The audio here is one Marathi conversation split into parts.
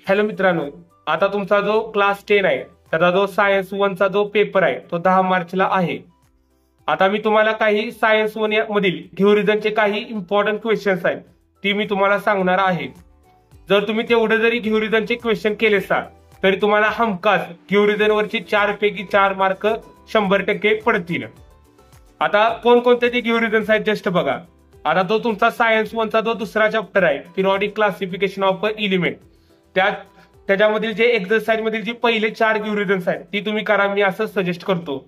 हॅलो मित्रांनो, आता तुमचा जो क्लास 10 आहे त्याचा जो सायन्स 1 चा जो पेपर आहे तो 10 मार्चला आहे. आता मी तुम्हाला काही सायन्स 1 मधील चे काही इम्पॉर्टंट क्वेश्चन्स आहेत ती मी तुम्हाला सांगणार आहे. जर तुम्ही तेवढे जरी चे क्वेश्चन केले तरी तुम्हाला हमखास वरची 4 पैकी 4 मार्क 100% पडतील. आता कोणकोणते ते रिझन्स आहेत जस्ट बघा. आता तो तुमचा सायन्स 1 चा जो दुसरा चॅप्टर आहे पिरियॉडिक क्लासिफिकेशन ऑफ एलिमेंट, त्याच्यामधील जे एक्सरसाइज मधील जे पहिले 4 रिझन्स आहेत ती तुम्ही करा, मी असं सजेस्ट करतो.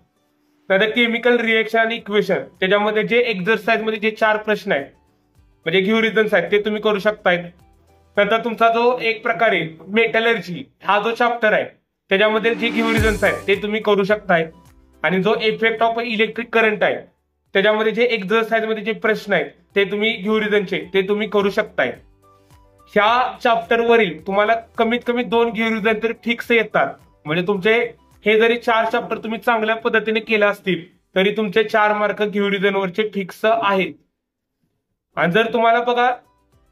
तर केमिकल रिएक्शन आणि इक्वेशन त्याच्यामध्ये जे एक्सरसाइज मध्ये जे 4 प्रश्न आहेत म्हणजे रिझन्स आहेत ते तुम्ही करू शकताय. नंतर तुमचा जो एक प्रकारे मेटलर्जी हा जो चॅप्टर आहे त्याच्यामध्ये जे रिझन्स आहेत ते तुम्ही करू शकताय. आणि जो इफेक्ट ऑफ इलेक्ट्रिक करंट आहे त्याच्यामध्ये जे एक्सरसाइज मध्ये जे प्रश्न आहेत ते तुम्ही रिझनचे ते तुम्ही करू शकताय. ह्या चॅप्टर वरील तुम्हाला कमीत कमी 2 रिझन तरी फिक्स येतात. म्हणजे तुमचे हे जरी 4 चॅप्टर तुम्ही चांगल्या पद्धतीने केले असतील तरी तुमचे 4 मार्क रिझन वरचे फिक्स आहेत. आणि जर तुम्हाला बघा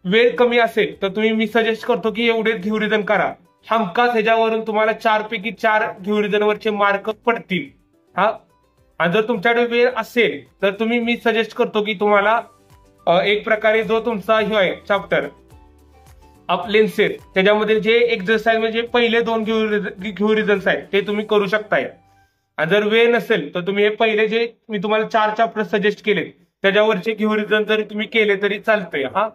वेळ कमी असेल तर मी सजेस्ट करतो की एवढे रिझन करा. हमखास ह्याच्यावरून तुम्हाला 4 पैकी 4 रिझन वरचे मार्क पडतील. हा, आणि जर तुमच्याकडे वेळ असेल तर मी सजेस्ट करतो की तुम्हाला एक प्रकारे जो तुमचा हे आहे चॅप्टर अपलेन्सेस त्याच्यामध्ये जे एक्सरसाइज म्हणजे पहिले 2 रिझन्स आहेत ते तुम्ही करू शकताय. आणि जर वेळ नसेल तर तुम्ही हे पहिले जे मी तुम्हाला 4 चॅप्टर सजेस्ट केले त्याच्यावरचे रिझन जरी तुम्ही केले तरी चालतंय. हा,